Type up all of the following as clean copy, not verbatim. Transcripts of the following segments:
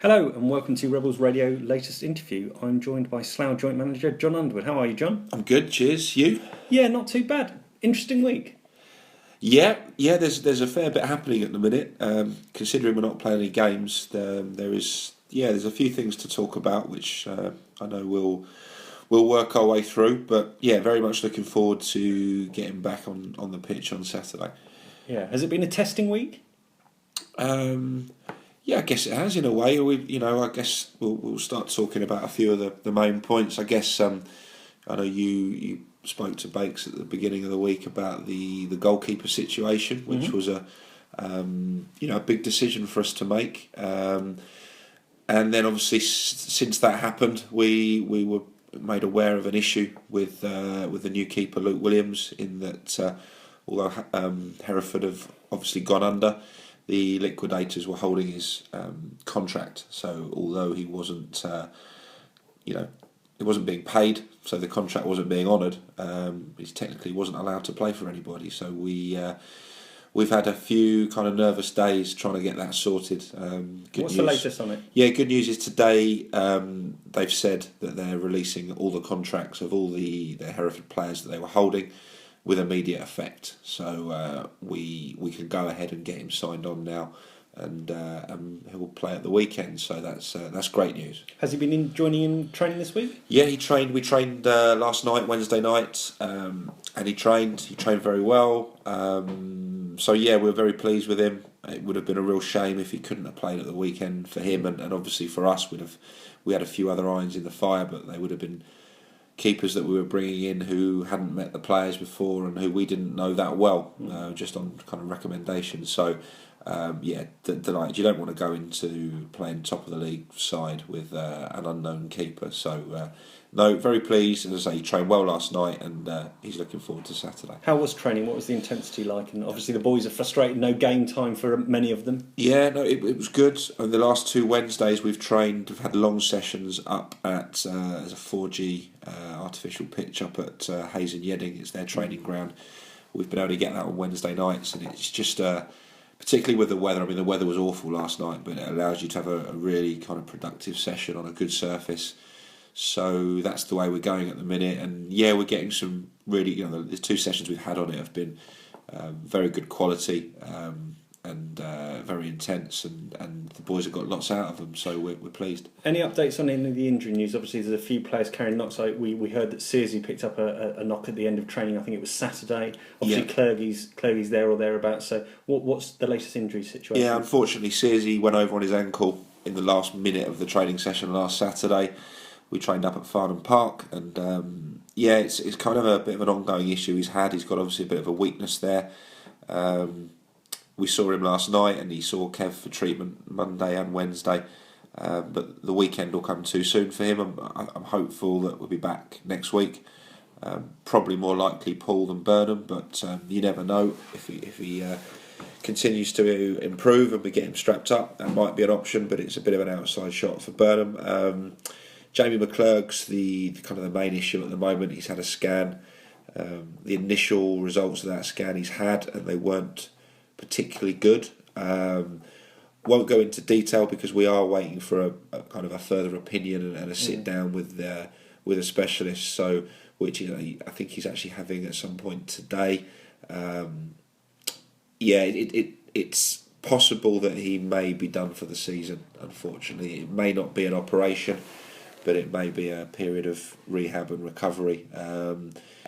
Hello and welcome to Rebels Radio latest interview. I'm joined by Slough Joint Manager John Underwood. How are you, John? I'm good, cheers. You? Yeah, not too bad. Interesting week. Yeah. There's a fair bit happening at the minute. Considering we're not playing any games, there's a few things to talk about, which I know we'll work our way through. But yeah, very much looking forward to getting back on the pitch on Saturday. Yeah, has it been a testing week? Yeah, I guess it has in a way. I guess we'll start talking about a few of the main points. I guess I know you spoke to Bakes at the beginning of the week about the goalkeeper situation, which was a big decision for us to make. And then obviously since that happened, we were made aware of an issue with the new keeper Luke Williams, in that although Hereford have obviously gone under, the liquidators were holding his contract. So although he wasn't, it wasn't being paid, so the contract wasn't being honoured, he technically wasn't allowed to play for anybody. So we've had a few kind of nervous days trying to get that sorted. What's the latest on it? Yeah, good news is today they've said that they're releasing all the contracts of all the Hereford players that they were holding with immediate effect. So we can go ahead and get him signed on now, and he'll play at the weekend. So that's great news. Has he been joining in training this week? Yeah, he trained. We trained last night, Wednesday night, and he trained. He trained very well. So yeah, we're very pleased with him. It would have been a real shame if he couldn't have played at the weekend for him, and obviously for us, we had a few other irons in the fire, but they would have been keepers that we were bringing in who hadn't met the players before and who we didn't know that well, just on kind of recommendations. So delighted. You don't want to go into playing top of the league side with an unknown keeper. So no, very pleased. As I say, he trained well last night, and he's looking forward to Saturday. How was training? What was the intensity like? And obviously the boys are frustrated, no game time for many of them. Yeah, no, it was good. The last 2 Wednesdays we've had long sessions up at as a 4G artificial pitch up at Hayes and Yedding. It's their training ground. We've been able to get that on Wednesday nights, and it's just particularly with the weather. I mean, the weather was awful last night, but it allows you to have a really kind of productive session on a good surface. So that's the way we're going at the minute, and yeah, we're getting some really, the 2 sessions we've had on it have been very good quality and very intense, and the boys have got lots out of them, so we're pleased. Any updates on any of the injury news? Obviously there's a few players carrying knocks. Like we heard that Searsy picked up a knock at the end of training. I think it was Saturday. Obviously Clergy's there or thereabouts. So what's the latest injury situation? Yeah, unfortunately Searsy went over on his ankle in the last minute of the training session last Saturday. We trained up at Farnham Park, and it's kind of a bit of an ongoing issue he's had. He's got obviously a bit of a weakness there. We saw him last night, and he saw Kev for treatment Monday and Wednesday, but the weekend will come too soon for him. I'm hopeful that we'll be back next week. Probably more likely Paul than Burnham, but you never know. If he continues to improve and we get him strapped up, that might be an option, but it's a bit of an outside shot for Burnham. Jamie McClurg's the kind of the main issue at the moment. He's had a scan. The initial results of that scan he's had, and they weren't particularly good. Won't go into detail because we are waiting for a kind of a further opinion and a sit down with a specialist. So, which I think he's actually having at some point today. It's possible that he may be done for the season. Unfortunately, it may not be an operation, but it may be a period of rehab and recovery.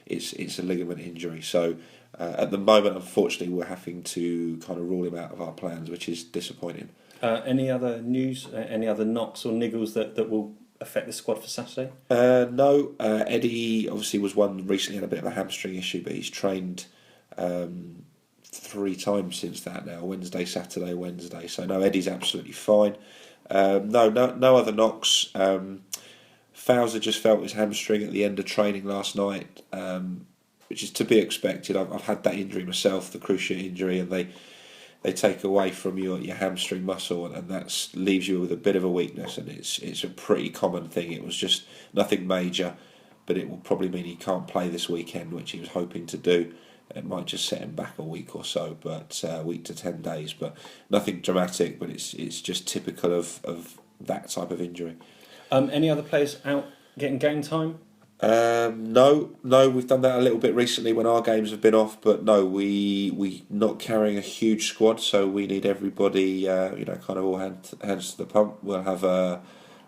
It's a ligament injury, so at the moment, unfortunately, we're having to kind of rule him out of our plans, which is disappointing. Any other news? Any other knocks or niggles that will affect the squad for Saturday? No. Eddie obviously was one recently, had a bit of a hamstring issue, but he's trained 3 times since that now. Wednesday, Saturday, Wednesday. So no, Eddie's absolutely fine. No other knocks. Fowler just felt his hamstring at the end of training last night, which is to be expected. I've had that injury myself, the cruciate injury, and they take away from your hamstring muscle, and that leaves you with a bit of a weakness, and it's a pretty common thing. It was just nothing major, but it will probably mean he can't play this weekend, which he was hoping to do. It might just set him back a week or so, but a week to 10 days, but nothing dramatic. But it's just typical of that type of injury. Any other players out getting game time? No, we've done that a little bit recently when our games have been off, but no, we not carrying a huge squad, so we need everybody, kind of all hands to the pump. We'll have a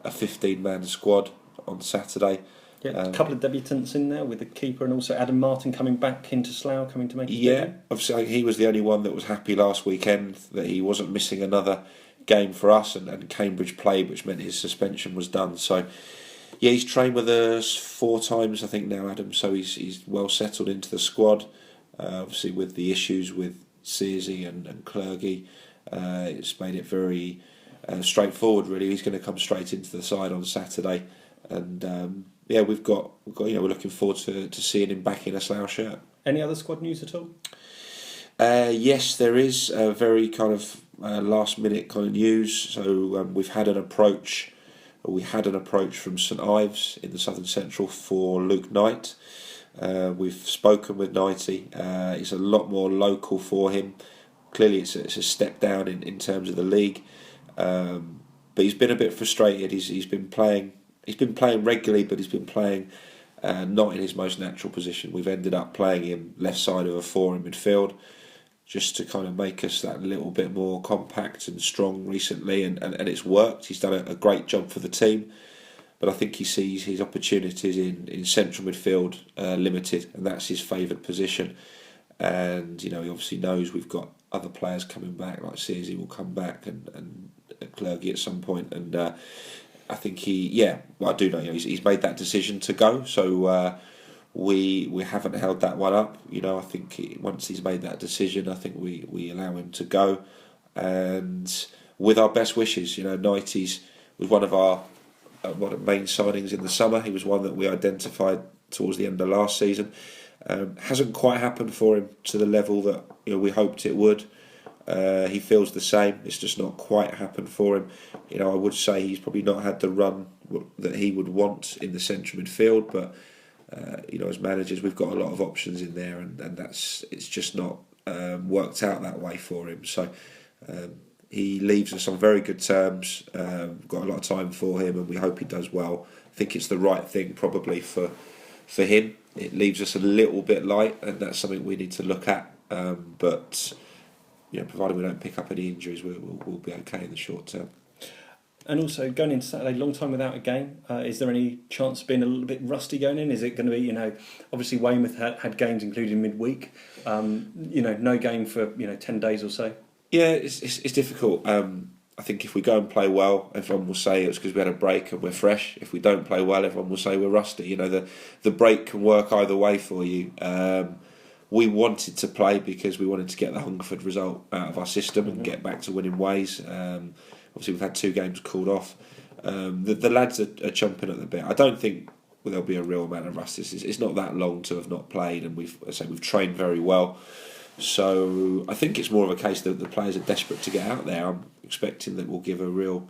15-man squad on Saturday. Yeah, a couple of debutants in there with the keeper and also Adam Martin coming back into Slough, coming to make his debut. Obviously he was the only one that was happy last weekend that he wasn't missing another game for us, and Cambridge played, which meant his suspension was done. So yeah, he's trained with us 4 times I think now, Adam, so he's well settled into the squad. Obviously with the issues with Searsey and Clergy, it's made it very straightforward really. He's going to come straight into the side on Saturday, and we've got we're looking forward to seeing him back in a Slough shirt. Any other squad news at all? Yes, there is a very kind of last minute kind of news. So we had an approach from St Ives in the Southern Central for Luke Knight. We've spoken with Knighty. It's a lot more local for him. Clearly it's a step down in terms of the league, but he's been a bit frustrated. He's been playing regularly, but he's been playing not in his most natural position. We've ended up playing him left side of a 4 in midfield, just to kind of make us that little bit more compact and strong recently, and it's worked. He's done a great job for the team, but I think he sees his opportunities in central midfield limited, and that's his favoured position. And he obviously knows we've got other players coming back, like Searsey will come back, and Clergy at some point, and I think I do know he's made that decision to go, so we haven't held that one up. I think once he's made that decision, I think we allow him to go, and with our best wishes. Knighties was one of our main signings in the summer. He was one that we identified towards the end of last season. Hasn't quite happened for him to the level that we hoped it would. He feels the same. It's just not quite happened for him. I would say he's probably not had the run that he would want in the central midfield, but as managers, we've got a lot of options in there, and it's just not worked out that way for him. So he leaves us on very good terms. Got a lot of time for him, and we hope he does well. I think it's the right thing probably for him. It leaves us a little bit light, and that's something we need to look at. But provided we don't pick up any injuries, we'll be okay in the short term. And also, going into Saturday, long time without a game. Is there any chance of being a little bit rusty going in? Is it going to be, obviously Weymouth had games including midweek. No game for 10 days or so. Yeah, it's difficult. I think if we go and play well, everyone will say it's because we had a break and we're fresh. If we don't play well, everyone will say we're rusty. The break can work either way for you. We wanted to play because we wanted to get the Hungerford result out of our system and get back to winning ways. Obviously, we've had 2 games called off. The lads are chomping at the bit. I don't think there'll be a real amount of rust. It's not that long to have not played, and we've trained very well. So I think it's more of a case that the players are desperate to get out there. I'm expecting that we'll give a real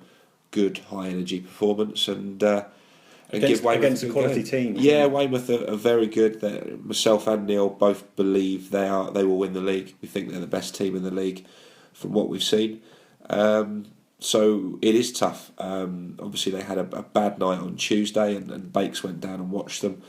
good, high energy performance and give Weymouth against a quality team. Yeah, Weymouth are very good. Myself and Neil both believe they will win the league. We think they're the best team in the league from what we've seen. So it is tough. Obviously, they had a bad night on Tuesday, and Bakes went down and watched them.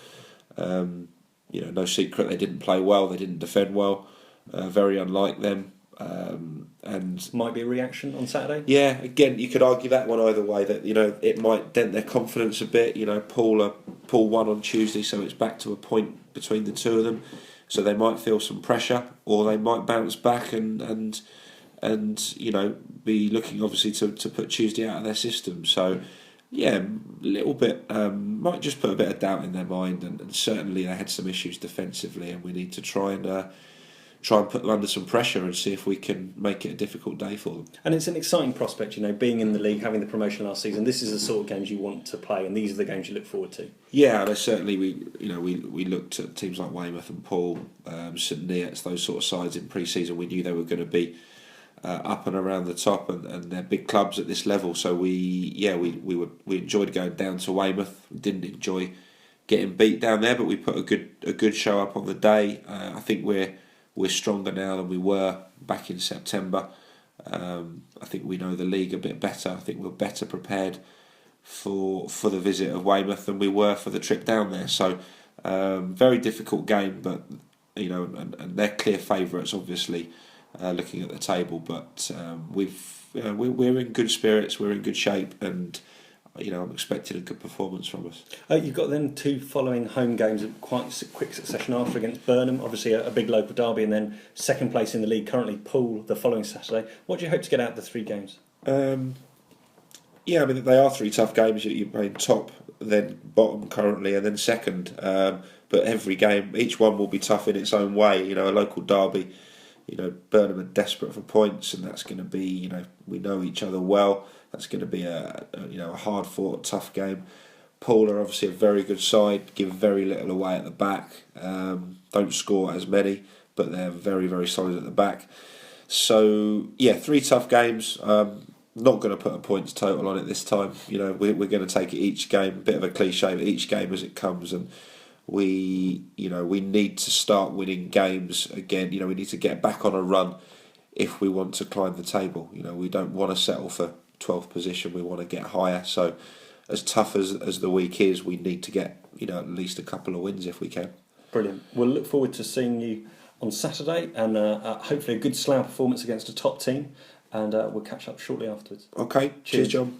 No secret they didn't play well. They didn't defend well. Very unlike them. And might be a reaction on Saturday. Yeah, again, you could argue that one either way. That it might dent their confidence a bit. Paul won on Tuesday, so it's back to a point between the two of them. So they might feel some pressure, or they might bounce back and be looking obviously to put Tuesday out of their system. So yeah, a little bit might just put a bit of doubt in their mind, and certainly they had some issues defensively, and we need to try and put them under some pressure and see if we can make it a difficult day for them. And it's an exciting prospect, being in the league, having the promotion last season. This is the sort of games you want to play, and these are the games you look forward to. Yeah, and certainly we looked at teams like Weymouth and Paul, St Neots, those sort of sides in pre-season. We knew they were going to be up and around the top, and they're big clubs at this level. So we enjoyed going down to Weymouth. We didn't enjoy getting beat down there, but we put a good show up on the day. I think we're stronger now than we were back in September. I think we know the league a bit better. I think we're better prepared for the visit of Weymouth than we were for the trip down there. So very difficult game, but and they're clear favourites, obviously, looking at the table. But we're in good spirits, we're in good shape, and I'm expecting a good performance from us. You've got then 2 following home games of quite quick succession after, against Burnham, obviously a big local derby, and then second place in the league, currently Poole, the following Saturday. What do you hope to get out of the 3 games? Yeah, I mean, they are 3 tough games. You're playing top, then bottom currently, and then second. But every game, each one will be tough in its own way. A local derby, Burnham are desperate for points, and that's going to be, we know each other well. That's going to be a hard-fought, tough game. Poole are obviously a very good side, give very little away at the back. Don't score as many, but they're very, very solid at the back. So, 3 tough games. Not going to put a points total on it this time. We're going to take it each game. A bit of a cliche, but each game as it comes, and we need to start winning games again. We need to get back on a run if we want to climb the table. We don't want to settle for 12th position. We want to get higher. So, as tough as the week is, we need to get at least a couple of wins if we can. Brilliant. We'll look forward to seeing you on Saturday, and hopefully a good Slough performance against a top team. And we'll catch up shortly afterwards. Okay. Cheers, John.